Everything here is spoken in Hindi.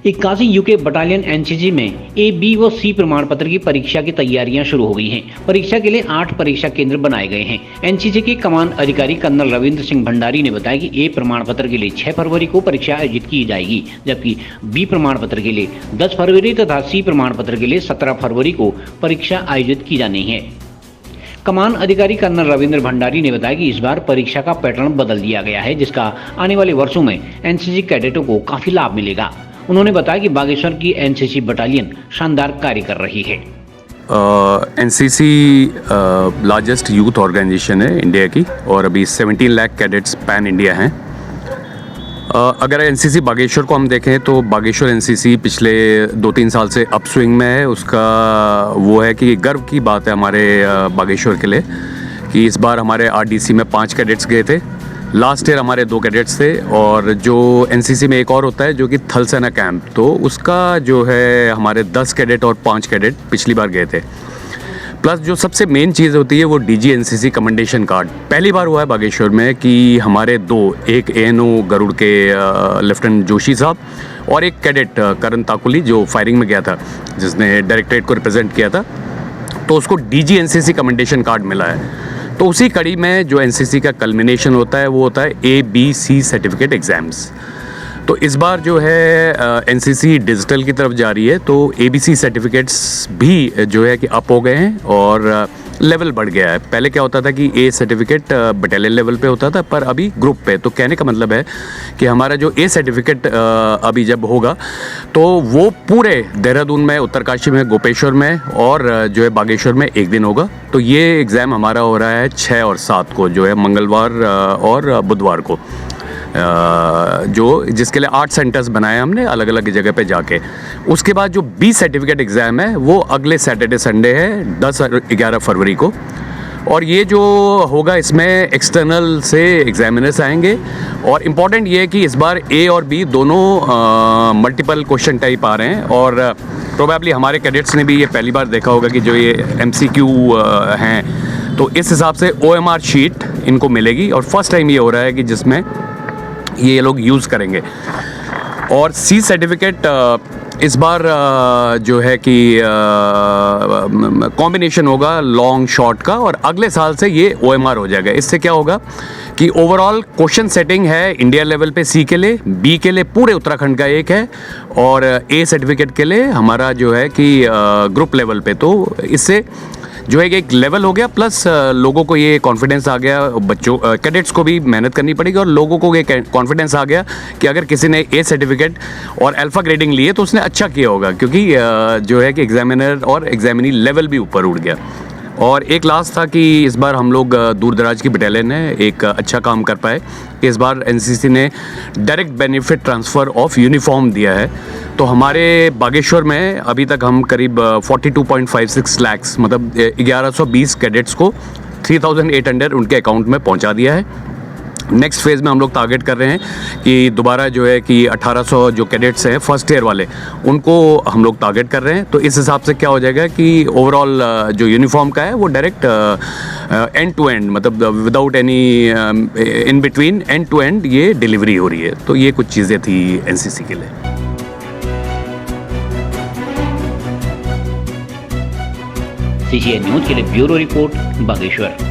81 यूके बटालियन एनसीसी में ए, बी व सी प्रमाण पत्र की परीक्षा की तैयारियां शुरू हो गई हैं। परीक्षा के लिए 8 परीक्षा केंद्र बनाए गए हैं। एनसीसी के कमान अधिकारी कर्नल रविंद्र सिंह भंडारी ने बताया कि ए प्रमाण पत्र के लिए 6 फरवरी को परीक्षा आयोजित की जाएगी, जबकि बी प्रमाण पत्र के लिए 10 फरवरी तथा सी प्रमाण पत्र के लिए 17 फरवरी को परीक्षा आयोजित की जानी है। कमान अधिकारी कर्नल रविंद्र भंडारी ने बताया कि इस बार परीक्षा का पैटर्न बदल दिया गया है, जिसका आने वाले वर्षों में एनसीसी कैडेटों को काफी लाभ मिलेगा। उन्होंने बताया कि बागेश्वर की एनसीसी बटालियन शानदार कार्य कर रही है। एनसीसी लार्जेस्ट यूथ ऑर्गेनाइजेशन है इंडिया की और अभी 17 लाख कैडेट्स पैन इंडिया हैं। अगर एनसीसी बागेश्वर को हम देखें तो बागेश्वर एनसीसी पिछले 2-3 साल से अपस्विंग में है। उसका वो है कि गर्व की बात है हमारे बागेश्वर के लिए कि इस बार हमारे आरडीसी में 5 कैडेट्स गए थे। लास्ट ईयर हमारे 2 कैडेट्स थे और जो एनसीसी में एक और होता है जो कि थल सेना कैंप, तो उसका जो है हमारे 10 कैडेट और 5 कैडेट पिछली बार गए थे। प्लस जो सबसे मेन चीज़ होती है वो डीजी एनसीसी कमेंडेशन कार्ड पहली बार हुआ है बागेश्वर में कि हमारे 2, एक एएनओ गरुड़ के लेफ्टिनेंट जोशी साहब और एक कैडेट करण ताकुली जो फायरिंग में गया था, जिसने डायरेक्टरेट को रिप्रेजेंट किया था, तो उसको डीजी एनसीसी कमेंडेशन कार्ड मिला है। तो उसी कड़ी में जो एनसीसी का कल्मिनेशन होता है वो होता है ABC सर्टिफिकेट एग्ज़ाम्स। तो इस बार जो है एनसीसी डिजिटल की तरफ जा रही है, तो ABC सर्टिफिकेट्स भी जो है कि अप हो गए हैं और लेवल बढ़ गया है। पहले क्या होता था कि A सर्टिफिकेट बटालियन लेवल पे होता था, पर अभी ग्रुप पे। तो कहने का मतलब है कि हमारा जो A सर्टिफिकेट अभी जब होगा तो वो पूरे देहरादून में, उत्तरकाशी में, गोपेश्वर में और जो है बागेश्वर में एक दिन होगा। तो ये एग्ज़ाम हमारा हो रहा है 6 और 7 को, जो है मंगलवार और बुधवार को, जो जिसके लिए 8 सेंटर्स बनाए हमने अलग अलग जगह पे जाके। उसके बाद जो B सर्टिफिकेट एग्ज़ाम है वो अगले सैटरडे संडे है 10 और 11 फरवरी को, और ये जो होगा इसमें एक्सटर्नल से एग्जामिनर्स आएंगे। और इम्पॉर्टेंट ये है कि इस बार A और B दोनों मल्टीपल क्वेश्चन टाइप आ रहे हैं और प्रोबेबली हमारे कैडेट्स ने भी ये पहली बार देखा होगा कि जो ये MCQ हैं, तो इस हिसाब से OMR शीट इनको मिलेगी और फर्स्ट टाइम ये हो रहा है कि जिसमें ये लोग यूज़ करेंगे। और C सर्टिफिकेट इस बार जो है कि कॉम्बिनेशन होगा लॉन्ग शॉर्ट का, और अगले साल से ये OMR हो जाएगा। इससे क्या होगा कि ओवरऑल क्वेश्चन सेटिंग है इंडिया लेवल पे C के लिए, B के लिए पूरे उत्तराखंड का एक है, और A सर्टिफिकेट के लिए हमारा जो है कि ग्रुप लेवल पे। तो इससे जो है एक लेवल हो गया, प्लस लोगों को ये कॉन्फिडेंस आ गया, बच्चों कैडेट्स को भी मेहनत करनी पड़ेगी और लोगों को ये कॉन्फिडेंस आ गया कि अगर किसी ने A सर्टिफिकेट और अल्फ़ा ग्रेडिंग लिए तो उसने अच्छा किया होगा, क्योंकि जो है कि एग्जामिनर और एग्जामिनी लेवल भी ऊपर उठ गया। और एक लास्ट था कि इस बार हम लोग दूर दराज की बटालियन है, एक अच्छा काम कर पाए। इस बार एनसीसी ने direct benefit transfer of uniform दिया है। तो हमारे बागेश्वर में अभी तक हम करीब 42.56 लाख मतलब 1120 कैडेट्स को 3800 उनके अकाउंट में पहुंचा दिया है। नेक्स्ट फेज़ में हम लोग टारगेट कर रहे हैं कि दोबारा जो है कि 1800 जो कैडेट्स हैं फर्स्ट ईयर वाले, उनको हम लोग टारगेट कर रहे हैं। तो इस हिसाब से क्या हो जाएगा कि ओवरऑल जो यूनिफॉर्म का है वो डायरेक्ट एंड टू एंड, मतलब without any in between, end to end ये डिलीवरी हो रही है। तो ये कुछ चीज़ें थी एनसीसी के लिए। CCN न्यूज़ के लिए ब्यूरो रिपोर्ट बागेश्वर।